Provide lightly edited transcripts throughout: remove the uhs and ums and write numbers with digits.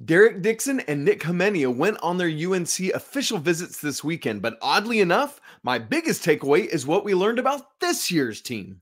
Dixon and Nik Khamenia went on their UNC official visits this weekend, but oddly enough, my biggest takeaway is what we learned about this year's team.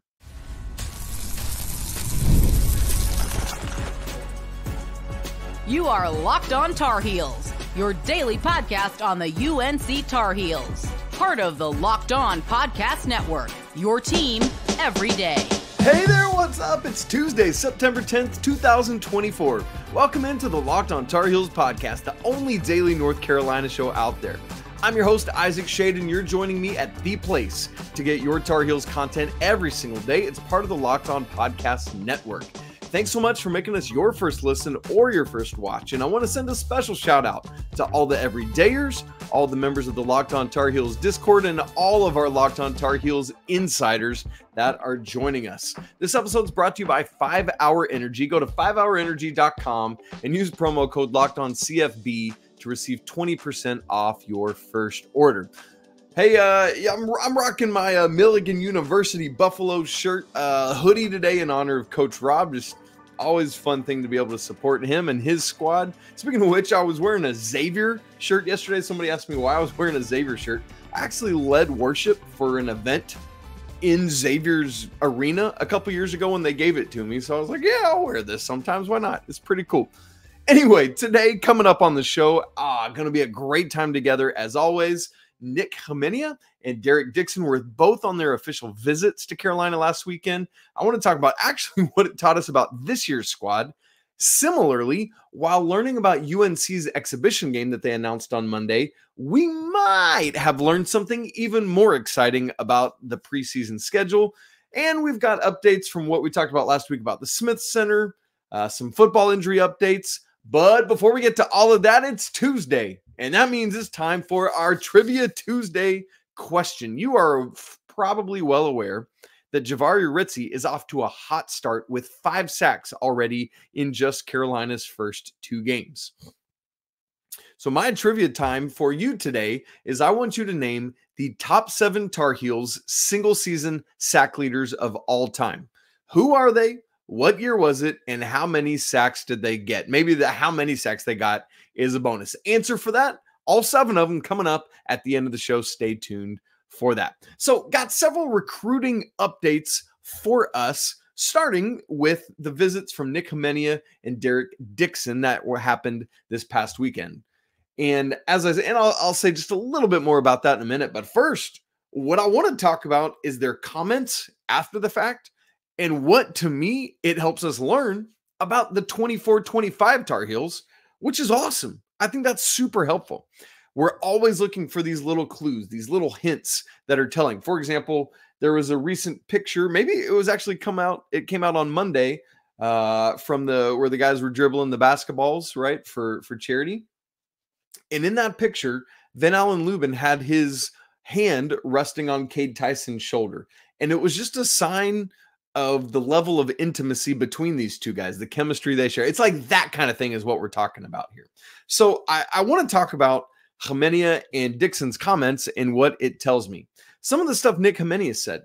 You are Locked On Tar Heels, your daily podcast on the UNC Tar Heels. Part of the Locked On Podcast Network, your team every day. Hey there, what's up? It's Tuesday, September 10th, 2024. Welcome into the Locked On Tar Heels podcast, the only daily North Carolina show out there. I'm your host, Isaac Shade, and you're joining me at the place to get your Tar Heels content every single day. It's part of the Locked On Podcast Network. Thanks so much for making us your first listen or your first watch. And I want to send a special shout out to all the everydayers, all the members of the Locked On Tar Heels Discord, and all of our Locked On Tar Heels insiders that are joining us. This episode is brought to you by 5 Hour Energy. Go to 5hourenergy.com and use promo code LOCKEDONCFB to receive 20% off your first order. Hey, I'm rocking my Milligan University Buffalo shirt hoodie today in honor of Coach Rob. Just always fun thing to be able to support him and his squad. Speaking of which, I was wearing a Xavier shirt yesterday. Somebody asked me why I was wearing a Xavier shirt. I actually led worship for an event in Xavier's arena a couple years ago when they gave it to me. So I was like, yeah, I'll wear this sometimes. Why not? It's pretty cool. Anyway, today coming up on the show, going to be a great time together as always. Nik Khamenia and Dixon were both on their official visits to Carolina last weekend. I want to talk about actually what it taught us about this year's squad. Similarly, while learning about UNC's exhibition game that they announced on Monday, we might have learned something even more exciting about the preseason schedule. And we've got updates from what we talked about last week about the Smith Center, some football injury updates. But before we get to all of that, it's Tuesday. And that means it's time for our Trivia Tuesday question. You are probably well aware that Javari Ritzy is off to a hot start with 5 sacks already in just Carolina's first 2 games. So my trivia time for you today is I want you to name the top 7 Tar Heels single season sack leaders of all time. Who are they? What year was it? And how many sacks did they get? Maybe how many sacks they got is a bonus. Answer for that, all 7 of them coming up at the end of the show. Stay tuned for that. So got several recruiting updates for us, starting with the visits from Nik Khamenia and Dixon that happened this past weekend. And as I said, and I'll say just a little bit more about that in a minute. But first, what I want to talk about is their comments after the fact and what, to me, it helps us learn about the 24-25 Tar Heels, which is awesome. I think that's super helpful. We're always looking for these little clues, these little hints that are telling. For example, there was a recent picture, maybe it was actually it came out on Monday from where the guys were dribbling the basketballs, right, for charity. And in that picture, Van Allen Lubin had his hand resting on Cade Tyson's shoulder. And it was just a sign of the level of intimacy between these two guys, the chemistry they share. It's like that kind of thing is what we're talking about here. So I want to talk about Khamenia and Dixon's comments and what it tells me. Some of the stuff Nik Khamenia said,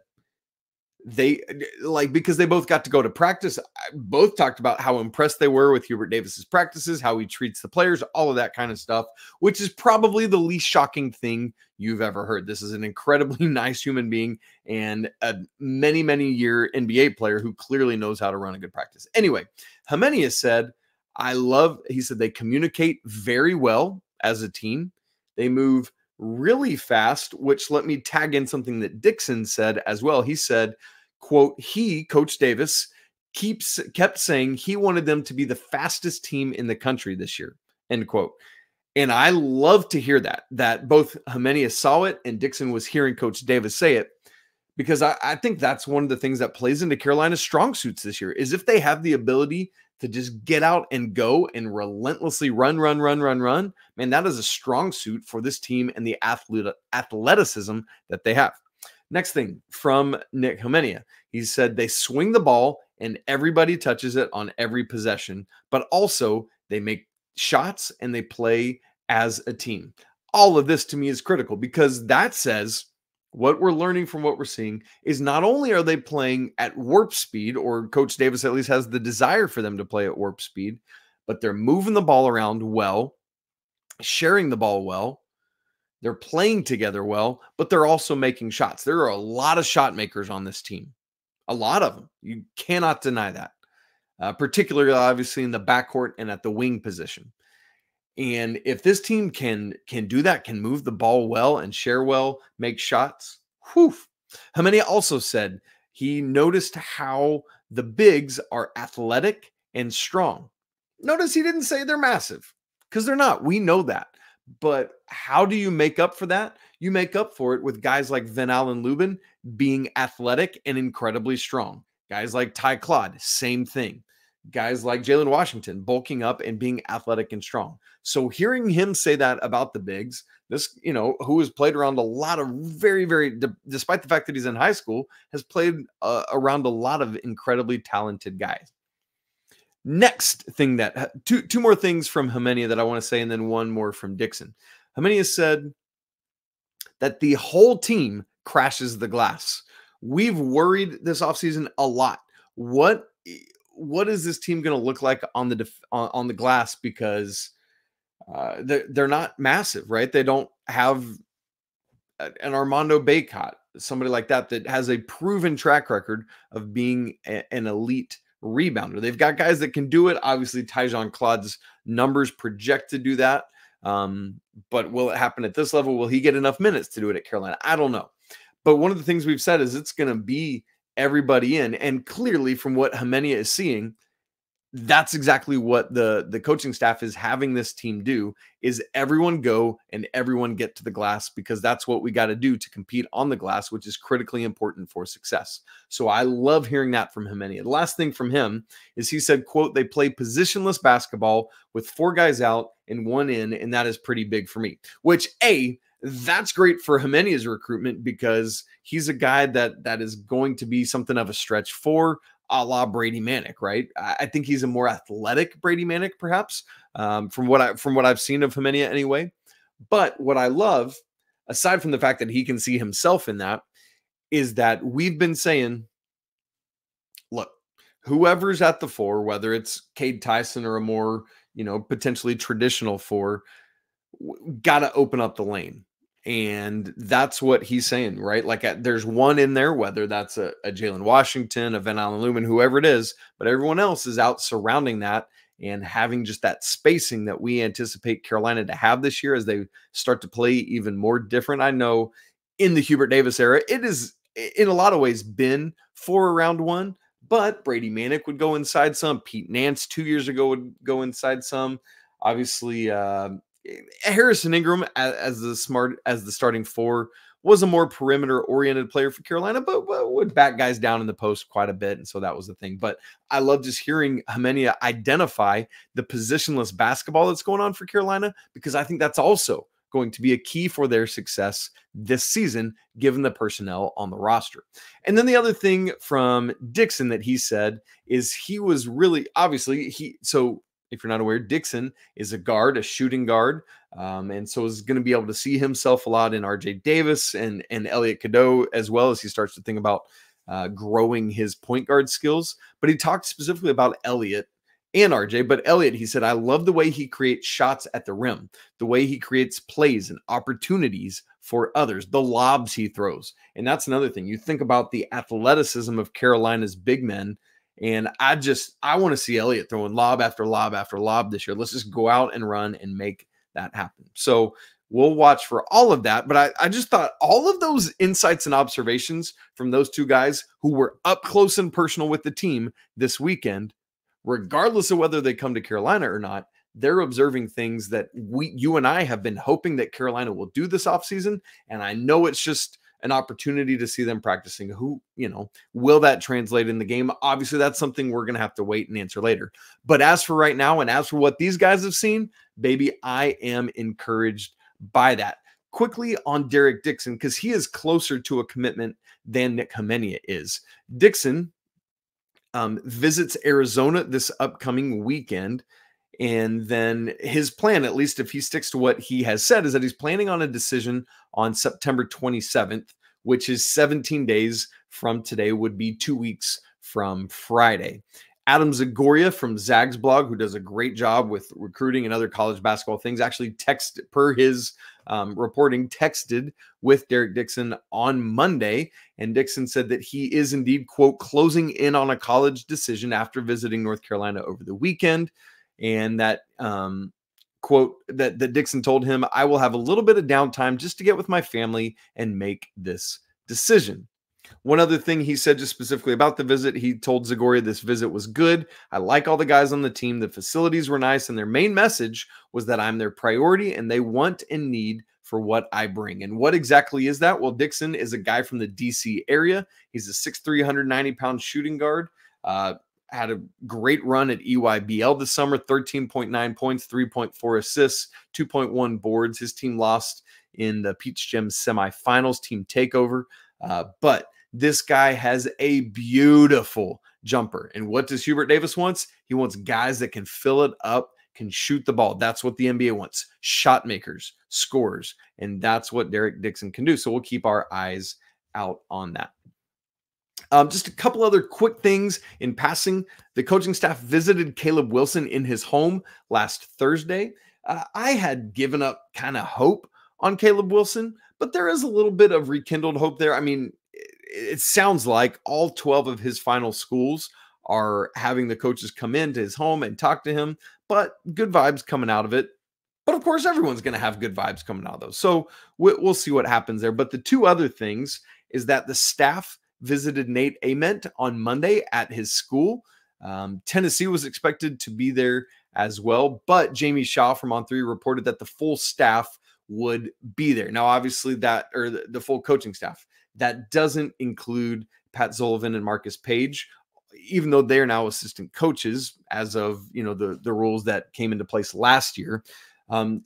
because they both got to go to practice, both talked about how impressed they were with Hubert Davis's practices, how he treats the players, all of that kind of stuff, which is probably the least shocking thing you've ever heard. This is an incredibly nice human being and a many year NBA player who clearly knows how to run a good practice. Anyway, Khamenia said, he said they communicate very well as a team. They move really fast, which let me tag in something that Dixon said as well. He said, quote, Coach Davis, kept saying he wanted them to be the fastest team in the country this year, end quote. And I love to hear that both Khamenia saw it and Dixon was hearing Coach Davis say it, because I think that's one of the things that plays into Carolina's strong suits this year is if they have the ability to just get out and go and relentlessly run, man, that is a strong suit for this team and the athleticism that they have. Next thing from Nik Khamenia, he said they swing the ball and everybody touches it on every possession, but also they make shots and they play as a team. All of this to me is critical because that says what we're learning from what we're seeing is not only are they playing at warp speed, or Coach Davis at least has the desire for them to play at warp speed, but they're moving the ball around well, sharing the ball well. They're playing together well, but they're also making shots. There are a lot of shot makers on this team. A lot of them. You cannot deny that. Particularly, obviously, in the backcourt and at the wing position. And if this team can do that, can move the ball well and share well, make shots, whew. Khamenia also said he noticed how the bigs are athletic and strong. Notice he didn't say they're massive, because they're not. We know that. But how do you make up for that? You make up for it with guys like Van Allen Lubin being athletic and incredibly strong. Guys like Ty Claude, same thing. Guys like Jalen Washington bulking up and being athletic and strong. So hearing him say that about the bigs, this, who has played around a lot of despite the fact that he's in high school, has played around a lot of incredibly talented guys. Next thing that two more things from Khamenia that I want to say, and then one more from Dixon. Khamenia said that the whole team crashes the glass. We've worried this offseason a lot. What is this team going to look like on the glass? Because they're not massive, right? They don't have an Armando Bacot, somebody like that has a proven track record of being an elite rebounder. They've got guys that can do it. Obviously, Tyson Claude's numbers project to do that. But will it happen at this level? Will he get enough minutes to do it at Carolina? I don't know. But one of the things we've said is it's going to be everybody in. And clearly, from what Khamenia is seeing, that's exactly what the coaching staff is having this team do, is everyone go and everyone get to the glass, because that's what we got to do to compete on the glass, which is critically important for success. So I love hearing that from Khamenia. The last thing from him is he said, quote, "They play positionless basketball with 4 guys out and 1 in, and that is pretty big for me," which that's great for Khamenia's recruitment, because he's a guy that is going to be something of a stretch for, a la Brady Manick, right? I think he's a more athletic Brady Manick, perhaps, from what I've seen of Khamenia anyway. But what I love, aside from the fact that he can see himself in that, is that we've been saying, look, whoever's at the 4, whether it's Cade, Tyson, or a more, potentially traditional 4, got to open up the lane. And that's what he's saying, right? Like there's one in there, whether that's a Jae'lyn Washington, a Van Allen Lubin, whoever it is, but everyone else is out surrounding that and having just that spacing that we anticipate Carolina to have this year as they start to play even more different. I know in the Hubert Davis era, it is in a lot of ways been 4 around 1, but Brady Manick would go inside some. Pete Nance 2 years ago would go inside some. Obviously, Harrison Ingram as the starting 4 was a more perimeter oriented player for Carolina, but would back guys down in the post quite a bit. And so that was the thing. But I love just hearing Khamenia identify the positionless basketball that's going on for Carolina, because I think that's also going to be a key for their success this season, given the personnel on the roster. And then the other thing from Dixon that he said is he was really, obviously, so if you're not aware, Dixon is a guard, a shooting guard, and so is going to be able to see himself a lot in RJ Davis and Elliot Cadeau, as well as he starts to think about growing his point guard skills. But he talked specifically about Elliot and RJ. But Elliot, he said, I love the way he creates shots at the rim, the way he creates plays and opportunities for others, the lobs he throws. And that's another thing. You think about the athleticism of Carolina's big men, and I want to see Elliot throwing lob after lob after lob this year. Let's just go out and run and make that happen. So we'll watch for all of that. But I just thought all of those insights and observations from those two guys who were up close and personal with the team this weekend, regardless of whether they come to Carolina or not, they're observing things that you and I have been hoping that Carolina will do this offseason. And I know it's just an opportunity to see them practicing. Will that translate in the game? Obviously, that's something we're going to have to wait and answer later. But as for right now, and as for what these guys have seen, baby, I am encouraged by that. Quickly on Derek Dixon, because he is closer to a commitment than Nik Khamenia is. Dixon visits Arizona this upcoming weekend. And then his plan, at least if he sticks to what he has said, is that he's planning on a decision on September 27th, which is 17 days from today, would be 2 weeks from Friday. Adam Zagoria from Zag's blog, who does a great job with recruiting and other college basketball things, actually per his reporting, texted with Derek Dixon on Monday. And Dixon said that he is indeed, quote, closing in on a college decision after visiting North Carolina over the weekend. And that, quote, that Dixon told him, I will have a little bit of downtime just to get with my family and make this decision. One other thing he said just specifically about the visit, he told Zagoria this visit was good. I like all the guys on the team. The facilities were nice, and their main message was that I'm their priority and they want and need for what I bring. And what exactly is that? Well, Dixon is a guy from the DC area. He's a 6'3", 190-pound shooting guard. Had a great run at EYBL this summer, 13.9 points, 3.4 assists, 2.1 boards. His team lost in the Peach Gem semifinals team takeover. But this guy has a beautiful jumper. And what does Hubert Davis wants? He wants guys that can fill it up, can shoot the ball. That's what the NBA wants. Shot makers, scorers. And that's what Derek Dixon can do. So we'll keep our eyes out on that. Just a couple other quick things in passing. The coaching staff visited Caleb Wilson in his home last Thursday. I had given up kind of hope on Caleb Wilson, but there is a little bit of rekindled hope there. I mean, it sounds like all 12 of his final schools are having the coaches come into his home and talk to him, but good vibes coming out of it. But of course, everyone's going to have good vibes coming out of those. So we'll see what happens there. But the two other things is that the staff visited Nate Ament on Monday at his school. Tennessee was expected to be there as well, but Jamie Shaw from On3 reported that the full staff would be there. Now, obviously the full coaching staff, that doesn't include Pat Sullivan and Marcus Page, even though they are now assistant coaches as of, the rules that came into place last year.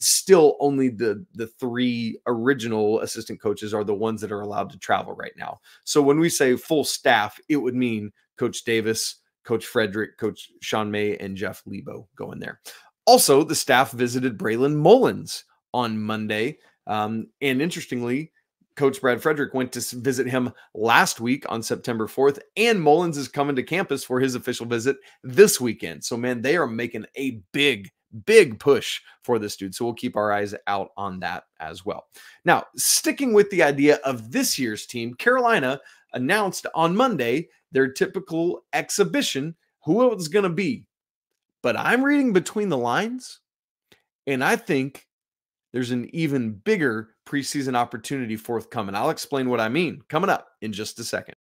Still only the three original assistant coaches are the ones that are allowed to travel right now. So when we say full staff, it would mean Coach Davis, Coach Frederick, Coach Sean May, and Jeff Lebo go in there. Also, the staff visited Braylon Mullins on Monday. And interestingly, Coach Brad Frederick went to visit him last week on September 4th, and Mullins is coming to campus for his official visit this weekend. So, man, they are making a big push for this dude. So we'll keep our eyes out on that as well. Now, sticking with the idea of this year's team, Carolina announced on Monday their typical exhibition, who it was going to be. But I'm reading between the lines, and I think there's an even bigger preseason opportunity forthcoming. I'll explain what I mean coming up in just a second.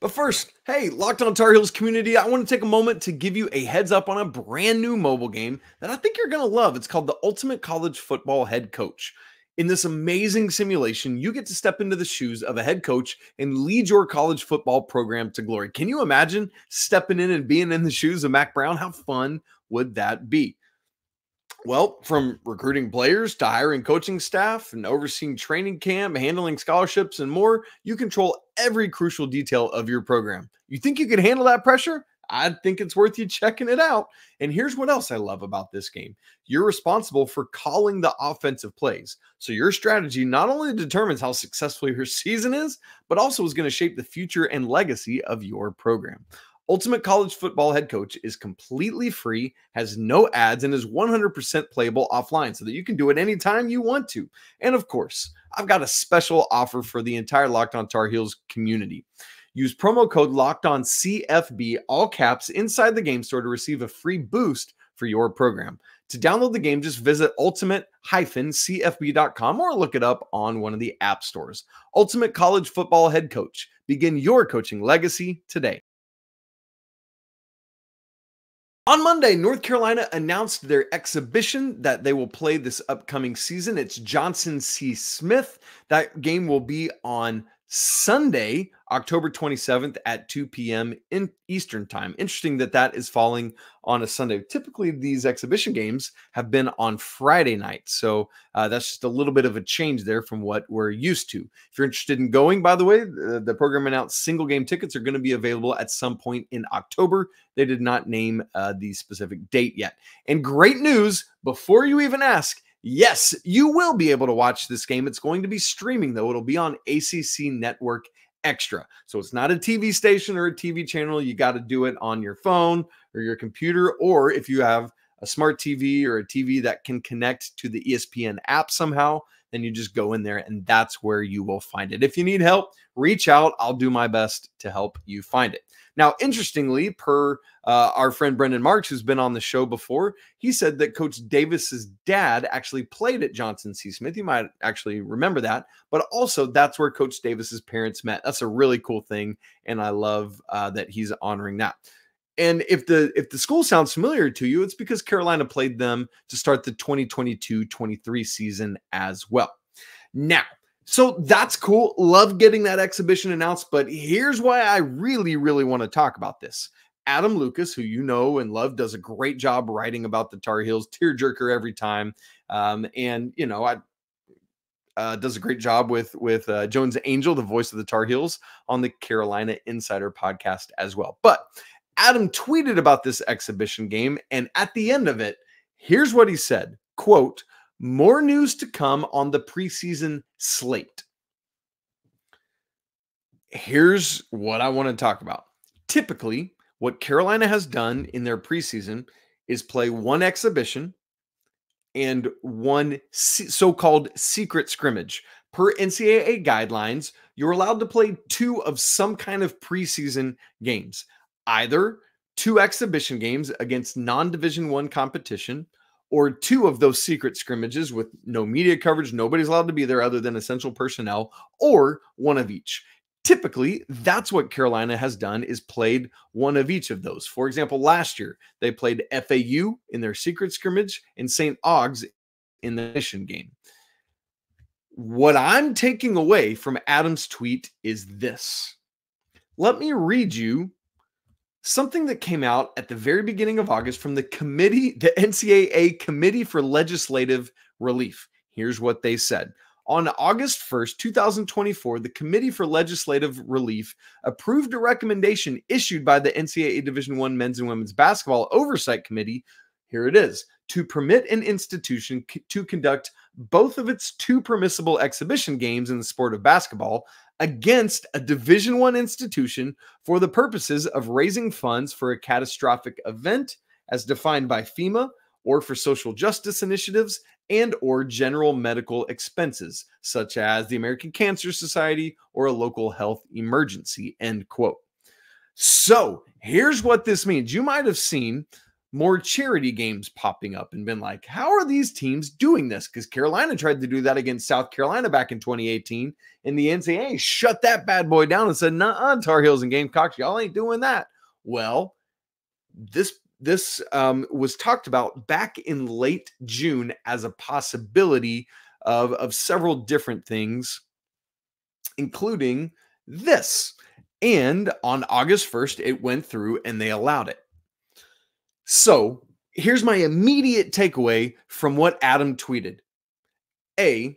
But first, hey, Locked On Tar Heels community, I want to take a moment to give you a heads up on a brand new mobile game that I think you're going to love. It's called the Ultimate College Football Head Coach. In this amazing simulation, you get to step into the shoes of a head coach and lead your college football program to glory. Can you imagine stepping in and being in the shoes of Mac Brown? How fun would that be? Well, from recruiting players to hiring coaching staff and overseeing training camp, handling scholarships, and more, you control every crucial detail of your program. You think you can handle that pressure? I think it's worth you checking it out. And here's what else I love about this game. You're responsible for calling the offensive plays. So your strategy not only determines how successful your season is, but also is going to shape the future and legacy of your program. Ultimate College Football Head Coach is completely free, has no ads, and is 100% playable offline so that you can do it anytime you want to. And of course, I've got a special offer for the entire Locked On Tar Heels community. Use promo code LOCKEDONCFB, all caps, inside the game store to receive a free boost for your program. To download the game, just visit ultimate-cfb.com or look it up on one of the app stores. Ultimate College Football Head Coach. Begin your coaching legacy today. On Monday, North Carolina announced their exhibition that they will play this upcoming season. It's Johnson C. Smith. That game will be on Sunday, October 27th at 2 p.m. in Eastern time. Interesting that that is falling on a Sunday. Typically, these exhibition games have been on Friday night. So that's just a little bit of a change there from what we're used to. If you're interested in going, by the way, the program announced single game tickets are going to be available at some point in October. They did not name the specific date yet. And great news, before you even ask, yes, you will be able to watch this game. It's going to be streaming, though. It'll be on ACC Network extra. So it's not a TV station or a TV channel. You got to do it on your phone or your computer, or if you have a smart TV or a TV that can connect to the ESPN app somehow, then you just go in there and that's where you will find it. If you need help, reach out. I'll do my best to help you find it. Now, interestingly, per our friend Brendan Marks, who's been on the show before, he said that Coach Davis's dad actually played at Johnson C. Smith. You might actually remember that, but also that's where Coach Davis's parents met. That's a really cool thing, and I love that he's honoring that. And if the school sounds familiar to you, it's because Carolina played them to start the 2022-23 season as well. Now, so that's cool. Love getting that exhibition announced, but here's why I really, really want to talk about this. Adam Lucas, who you know and love, does a great job writing about the Tar Heels, tearjerker every time. And, you know, does a great job with Jones Angel, the voice of the Tar Heels, on the Carolina Insider podcast as well. But Adam tweeted about this exhibition game, and at the end of it, here's what he said, quote, "More news to come on the preseason slate." Here's what I want to talk about. Typically, what Carolina has done in their preseason is play one exhibition and one so-called secret scrimmage. Per NCAA guidelines, you're allowed to play two of some kind of preseason games. Either two exhibition games against non-Division I competition, or two of those secret scrimmages with no media coverage, nobody's allowed to be there other than essential personnel, or one of each. Typically, that's what Carolina has done, is played one of each of those. For example, last year, they played FAU in their secret scrimmage and St. Aug's in the mission game. What I'm taking away from Adam's tweet is this. Let me read you something that came out at the very beginning of August from the NCAA Committee for Legislative Relief. Here's what they said. On August 1st, 2024, the Committee for Legislative Relief approved a recommendation issued by the NCAA Division I Men's and Women's Basketball Oversight Committee. Here it is. To permit an institution to conduct both of its two permissible exhibition games in the sport of basketball against a Division I institution for the purposes of raising funds for a catastrophic event as defined by FEMA, or for social justice initiatives and or general medical expenses, such as the American Cancer Society or a local health emergency, end quote. So here's what this means. You might have seen more charity games popping up and been like, how are these teams doing this? Because Carolina tried to do that against South Carolina back in 2018, and the NCAA shut that bad boy down and said, nah, Tar Heels and Gamecocks, y'all ain't doing that. Well, this was talked about back in late June as a possibility of several different things, including this. And on August 1st, it went through and they allowed it. So here's my immediate takeaway from what Adam tweeted. A,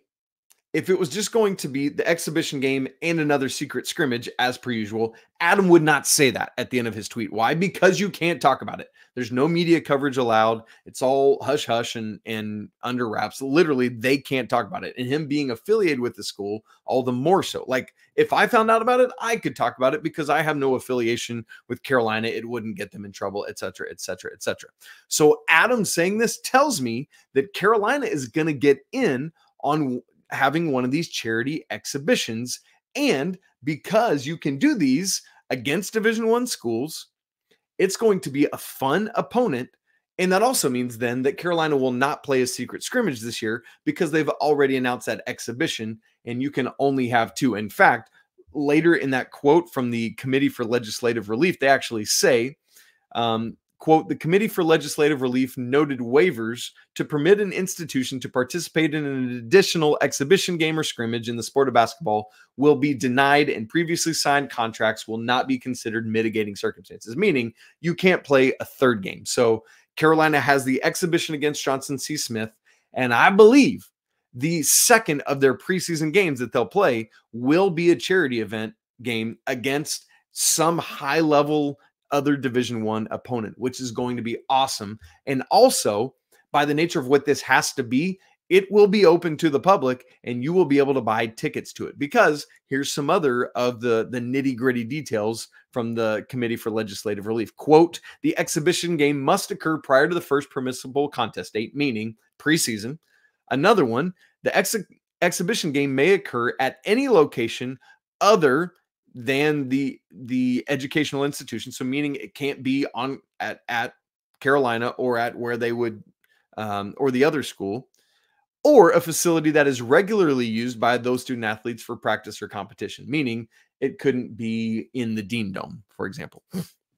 if it was just going to be the exhibition game and another secret scrimmage, as per usual, Adam would not say that at the end of his tweet. Why? Because you can't talk about it. There's no media coverage allowed. It's all hush-hush and under wraps. Literally, they can't talk about it. And him being affiliated with the school, all the more so. Like, if I found out about it, I could talk about it because I have no affiliation with Carolina. It wouldn't get them in trouble, et cetera, et cetera, et cetera. So Adam saying this tells me that Carolina is going to get in on having one of these charity exhibitions. And because you can do these against Division I schools, it's going to be a fun opponent. And that also means then that Carolina will not play a secret scrimmage this year because they've already announced that exhibition and you can only have two. In fact, later in that quote from the Committee for Legislative Relief, they actually say, quote, the Committee for Legislative Relief noted waivers to permit an institution to participate in an additional exhibition game or scrimmage in the sport of basketball will be denied, and previously signed contracts will not be considered mitigating circumstances, meaning you can't play a third game. So Carolina has the exhibition against Johnson C. Smith, and I believe the second of their preseason games that they'll play will be a charity event game against some high-level other Division I opponent, which is going to be awesome. And also, by the nature of what this has to be, it will be open to the public and you will be able to buy tickets to it, because here's some other of the nitty-gritty details from the Committee for Legislative Relief. Quote, the exhibition game must occur prior to the first permissible contest date, meaning preseason. Another one, the exhibition game may occur at any location other than the educational institution. So meaning it can't be at Carolina or at where they would, or the other school, or a facility that is regularly used by those student athletes for practice or competition, meaning it couldn't be in the Dean Dome, for example.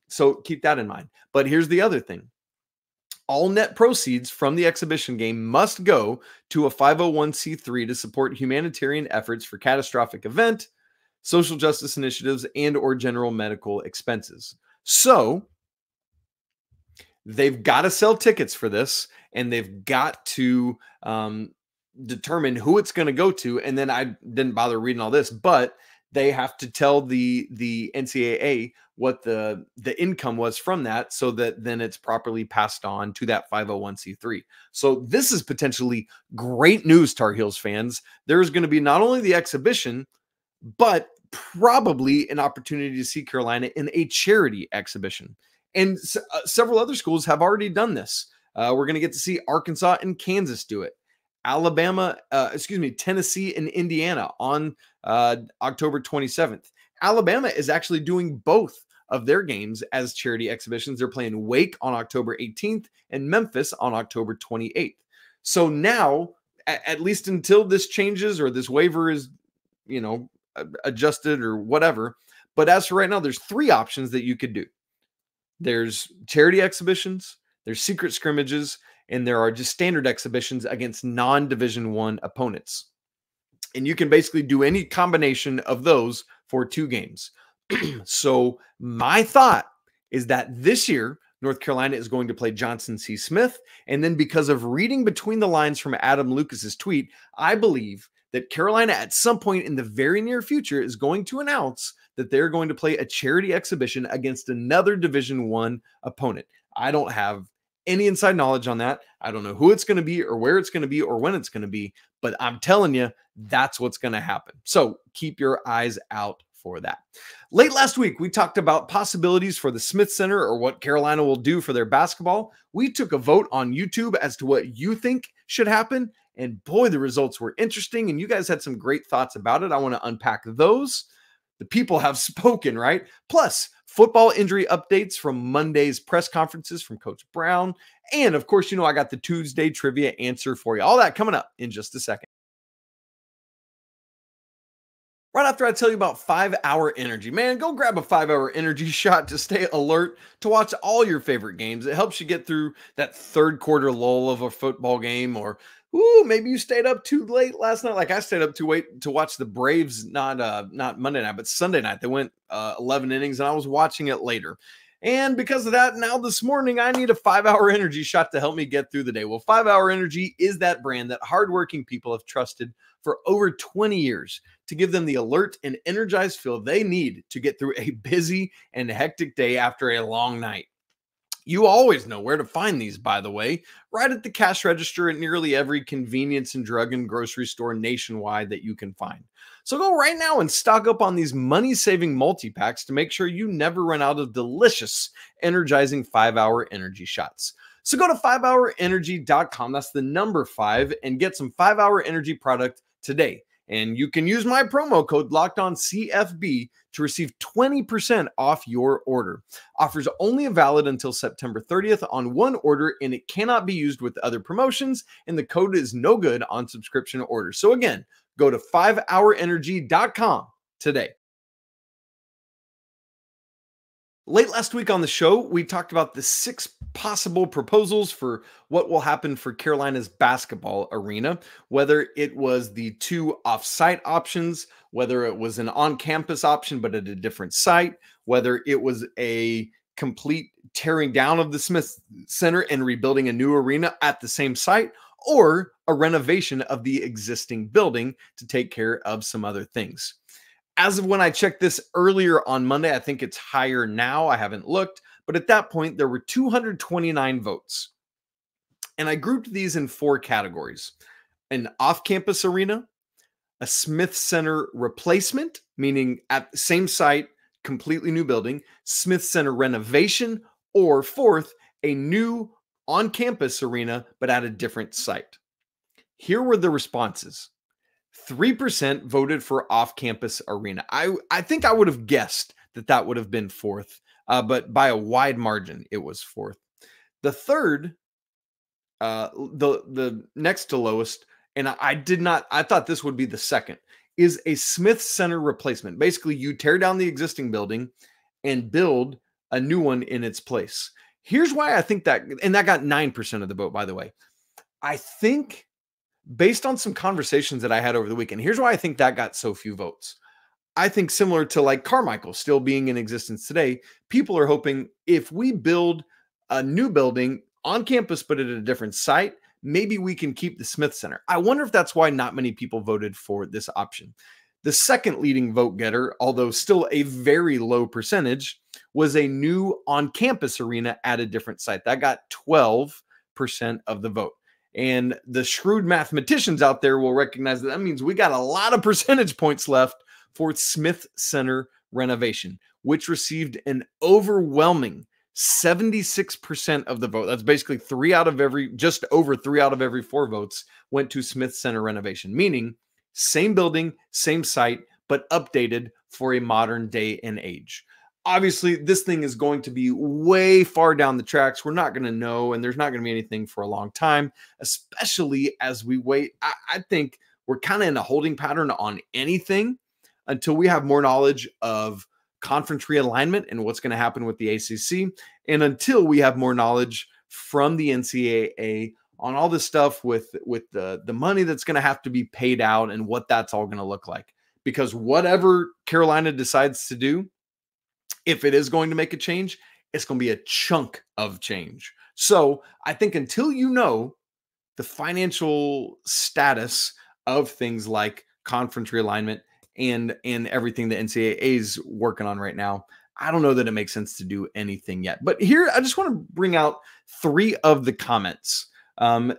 So keep that in mind. But here's the other thing. All net proceeds from the exhibition game must go to a 501c3 to support humanitarian efforts for catastrophic event, social justice initiatives, and or general medical expenses. So they've got to sell tickets for this, and they've got to determine who it's going to go to. And then I didn't bother reading all this, but they have to tell the NCAA what the income was from that, so that then it's properly passed on to that 501c3. So this is potentially great news, Tar Heels fans. There's going to be not only the exhibition, but probably an opportunity to see Carolina in a charity exhibition. And several other schools have already done this. We're going to get to see Arkansas and Kansas do it. Tennessee and Indiana on October 27th. Alabama is actually doing both of their games as charity exhibitions. They're playing Wake on October 18th and Memphis on October 28th. So now, at least until this changes or this waiver is, adjusted or whatever. But as for right now, there's three options that you could do. There's charity exhibitions, there's secret scrimmages, and there are just standard exhibitions against non-Division I opponents. And you can basically do any combination of those for 2 games. So my thought is that this year, North Carolina is going to play Johnson C. Smith. And then because of reading between the lines from Adam Lucas's tweet, I believe that Carolina at some point in the very near future is going to announce that they're going to play a charity exhibition against another Division I opponent. I don't have any inside knowledge on that. I don't know who it's going to be or where it's going to be or when it's going to be, but I'm telling you, that's what's going to happen. So keep your eyes out for that. Late last week, we talked about possibilities for the Smith Center or what Carolina will do for their basketball. We took a vote on YouTube as to what you think should happen. And boy, the results were interesting. And you guys had some great thoughts about it. I want to unpack those. The people have spoken, right? Plus, football injury updates from Monday's press conferences from Coach Brown. And of course, I got the Tuesday trivia answer for you. All that coming up in just a second. Right after I tell you about 5-Hour Energy. Man, go grab a 5-Hour Energy shot to stay alert, to watch all your favorite games. It helps you get through that third quarter lull of a football game, or maybe you stayed up too late last night. Like I stayed up too late to watch the Braves, not Monday night, but Sunday night. They went 11 innings, and I was watching it later. And because of that, now this morning, I need a 5-Hour Energy shot to help me get through the day. Well, 5-Hour Energy is that brand that hardworking people have trusted for over 20 years to give them the alert and energized feel they need to get through a busy and hectic day after a long night. You always know where to find these, by the way, right at the cash register at nearly every convenience and drug and grocery store nationwide that you can find. So go right now and stock up on these money-saving multi-packs to make sure you never run out of delicious, energizing 5-Hour Energy shots. So go to 5hourenergy.com, that's the number 5, and get some 5-Hour Energy product today. And you can use my promo code LOCKEDONCFB to receive 20% off your order. Offers only valid until September 30th on one order, and it cannot be used with other promotions, and the code is no good on subscription orders. So again, go to 5hourenergy.com today. Late last week on the show, we talked about the 6 possible proposals for what will happen for Carolina's basketball arena, whether it was the 2 off-site options, whether it was an on-campus option but at a different site, whether it was a complete tearing down of the Smith Center and rebuilding a new arena at the same site, or a renovation of the existing building to take care of some other things. As of when I checked this earlier on Monday, I think it's higher now. I haven't looked, but at that point, there were 229 votes. And I grouped these in 4 categories. an off-campus arena, a Smith Center replacement, meaning at the same site, completely new building, Smith Center renovation, or fourth, a new on-campus arena, but at a different site. Here were the responses. 3% voted for off-campus arena. I think I would have guessed that would have been fourth, but by a wide margin, it was fourth. The third, the next to lowest, and I thought this would be the second, is a Smith Center replacement. Basically, you tear down the existing building and build a new one in its place. Here's why I think that, and that got 9% of the vote, by the way. I think, based on some conversations that I had over the weekend, here's why I think that got so few votes. I think similar to like Carmichael still being in existence today, people are hoping if we build a new building on campus, but at a different site, maybe we can keep the Smith Center. I wonder if that's why not many people voted for this option. The second leading vote getter, although still a very low percentage, was a new on-campus arena at a different site. That got 12% of the vote. And the shrewd mathematicians out there will recognize that means we got a lot of percentage points left for Smith Center renovation, which received an overwhelming 76% of the vote. That's basically just over 3 out of every 4 votes went to Smith Center renovation, meaning same building, same site, but updated for a modern day and age. Obviously, this thing is going to be way far down the tracks. We're not going to know, and there's not going to be anything for a long time, especially as we wait. I think we're kind of in a holding pattern on anything until we have more knowledge of conference realignment and what's going to happen with the ACC, and until we have more knowledge from the NCAA on all this stuff with the money that's going to have to be paid out and what that's all going to look like. Because whatever Carolina decides to do, if it is going to make a change, it's going to be a chunk of change. So I think until you know the financial status of things like conference realignment and everything the NCAA is working on right now, I don't know that it makes sense to do anything yet. But here, I just want to bring out 3 of the comments.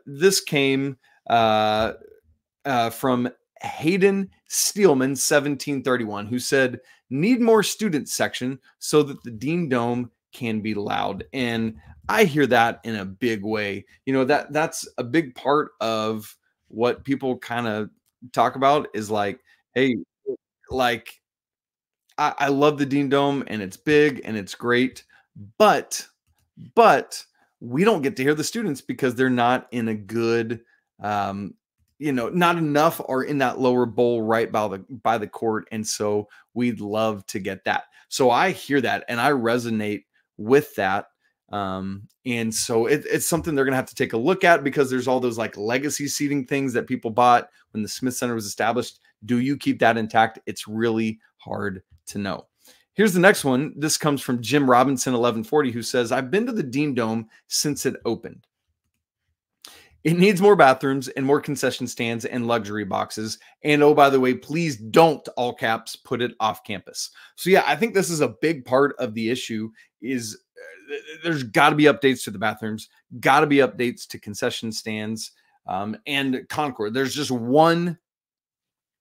This came from Hayden Steelman, 1731, who said, need more student section so that the Dean Dome can be loud. And I hear that in a big way. You know, that's a big part of what people kind of talk about is like, hey, like, I love the Dean Dome and it's big and it's great, but we don't get to hear the students because they're not in a good, not enough are in that lower bowl right by the court. And so we'd love to get that. So I hear that and I resonate with that. And so it's something they're going to have to take a look at because there's all those like legacy seating things that people bought when the Smith Center was established. Do you keep that intact? It's really hard to know. Here's the next one. This comes from Jim Robinson, 1140, who says, I've been to the Dean Dome since it opened. It needs more bathrooms and more concession stands and luxury boxes. And oh, by the way, please don't, all caps, put it off campus. So yeah, I think this is a big part of the issue is there's got to be updates to the bathrooms, got to be updates to concession stands and concourse. There's just one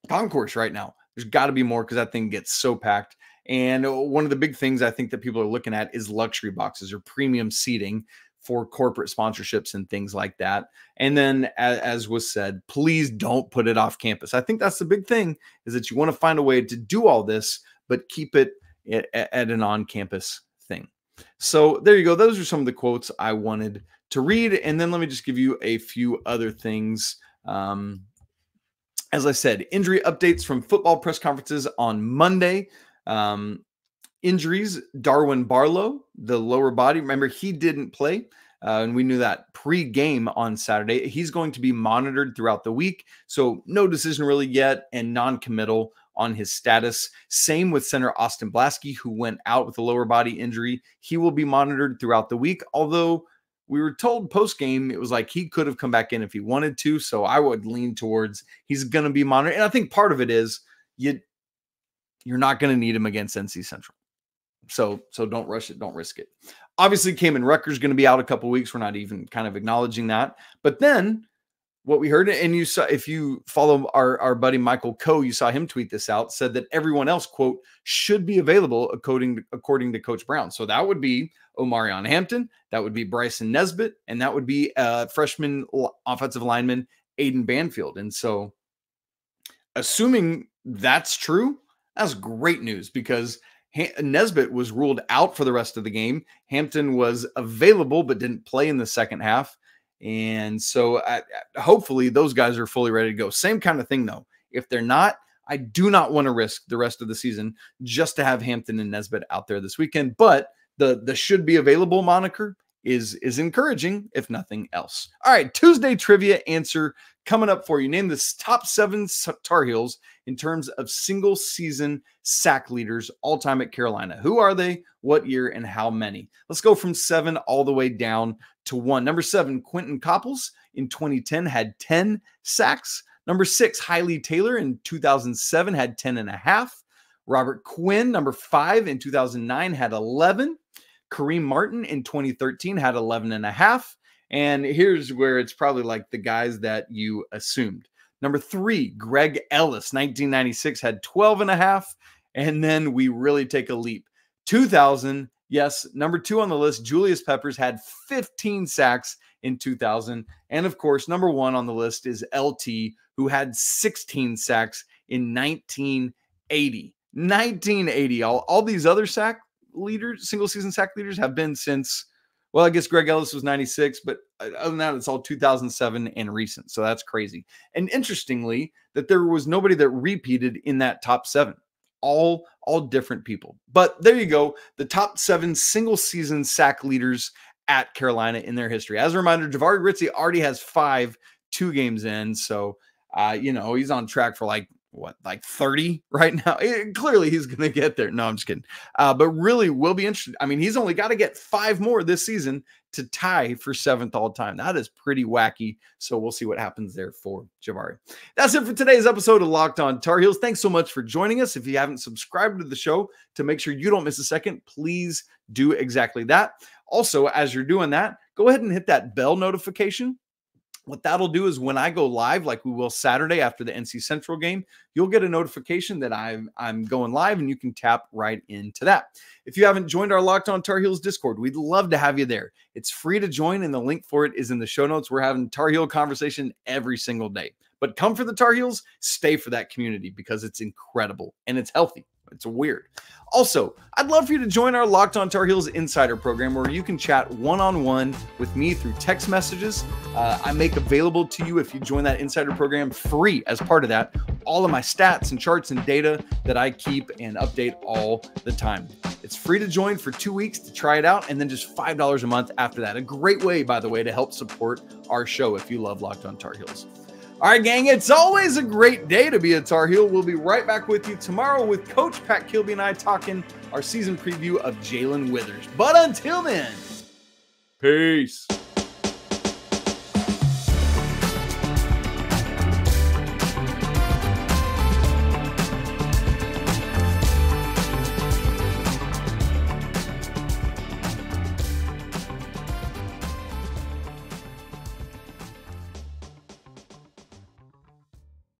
concourse right now. There's got to be more because that thing gets so packed. And one of the big things I think that people are looking at is luxury boxes or premium seating for corporate sponsorships and things like that. And then, as was said, please don't put it off campus. I think that's the big thing is that you want to find a way to do all this, but keep it at an on-campus thing. So there you go. Those are some of the quotes I wanted to read. And then let me just give you a few other things. As I said, injury updates from football press conferences on Monday. Injuries, Darwin Barlow, the lower body. Remember, he didn't play, and we knew that pre-game on Saturday. He's going to be monitored throughout the week, so no decision really yet and non-committal on his status. Same with center Austin Blaske, who went out with a lower body injury. He will be monitored throughout the week, although we were told post-game it was like he could have come back in if he wanted to, so I would lean towards he's going to be monitored. And I think part of it is you're not going to need him against NC Central. So don't rush it. Don't risk it. Obviously, Kamen Rucker's going to be out a couple weeks. We're not even kind of acknowledging that. But then what we heard, and you saw, if you follow our buddy Michael Coe, you saw him tweet this out, said that everyone else, quote, should be available according to Coach Brown. So that would be Omarion Hampton, that would be Bryson Nesbitt, and that would be freshman offensive lineman Aiden Banfield. And so assuming that's true, that's great news, because Nesbitt was ruled out for the rest of the game. Hampton was available but didn't play in the second half. And so hopefully those guys are fully ready to go. Same kind of thing, though. If they're not, I do not want to risk the rest of the season just to have Hampton and Nesbitt out there this weekend. But the should be available moniker is encouraging, if nothing else. All right, Tuesday trivia answer coming up for you. Name the top 7 Tar Heels in terms of single season sack leaders all time at Carolina. Who are they? What year and how many? Let's go from 7 all the way down to 1. Number 7, Quentin Copples in 2010 had 10 sacks. Number 6, Hailey Taylor in 2007 had 10.5. Robert Quinn, number 5 in 2009 had 11. Kareem Martin in 2013 had 11.5. And here's where it's probably like the guys that you assumed. Number 3, Greg Ellis, 1996 had 12.5. And then we really take a leap. 2000, yes, number 2 on the list, Julius Peppers had 15 sacks in 2000. And of course, number 1 on the list is LT, who had 16 sacks in 1980. 1980. All these other sack leaders, single season sack leaders, have been since, well, I guess Greg Ellis was 96, but other than that, it's all 2007 and recent. So that's crazy. And interestingly, that there was nobody that repeated in that top 7. All different people. But there you go. The top 7 single season sack leaders at Carolina in their history. As a reminder, Javari Ritzie already has 5 2 games in. So, he's on track for like 30 right now. Clearly he's going to get there. No, I'm just kidding. But really will be interesting. I mean, he's only got to get 5 more this season to tie for 7th all time. That is pretty wacky. So we'll see what happens there for Javari. That's it for today's episode of Locked On Tar Heels. Thanks so much for joining us. If you haven't subscribed to the show to make sure you don't miss a second, please do exactly that. Also, as you're doing that, go ahead and hit that bell notification. What that'll do is when I go live, like we will Saturday after the NC Central game, you'll get a notification that I'm going live, and you can tap right into that. If you haven't joined our Locked On Tar Heels Discord, we'd love to have you there. It's free to join, and the link for it is in the show notes. We're having Tar Heel conversation every single day. But come for the Tar Heels, stay for that community, because it's incredible and it's healthy. It's weird. Also, I'd love for you to join our Locked On Tar Heels Insider program, where you can chat one-on-one with me through text messages. I make available to you, if you join that Insider program, free as part of that, all of my stats and charts and data that I keep and update all the time. It's free to join for 2 weeks to try it out, and then just $5 a month after that. A great way, by the way, to help support our show if you love Locked On Tar Heels. All right, gang, it's always a great day to be a Tar Heel. We'll be right back with you tomorrow with Coach Pat Kilby and I talking our season preview of Jalen Withers. But until then, peace.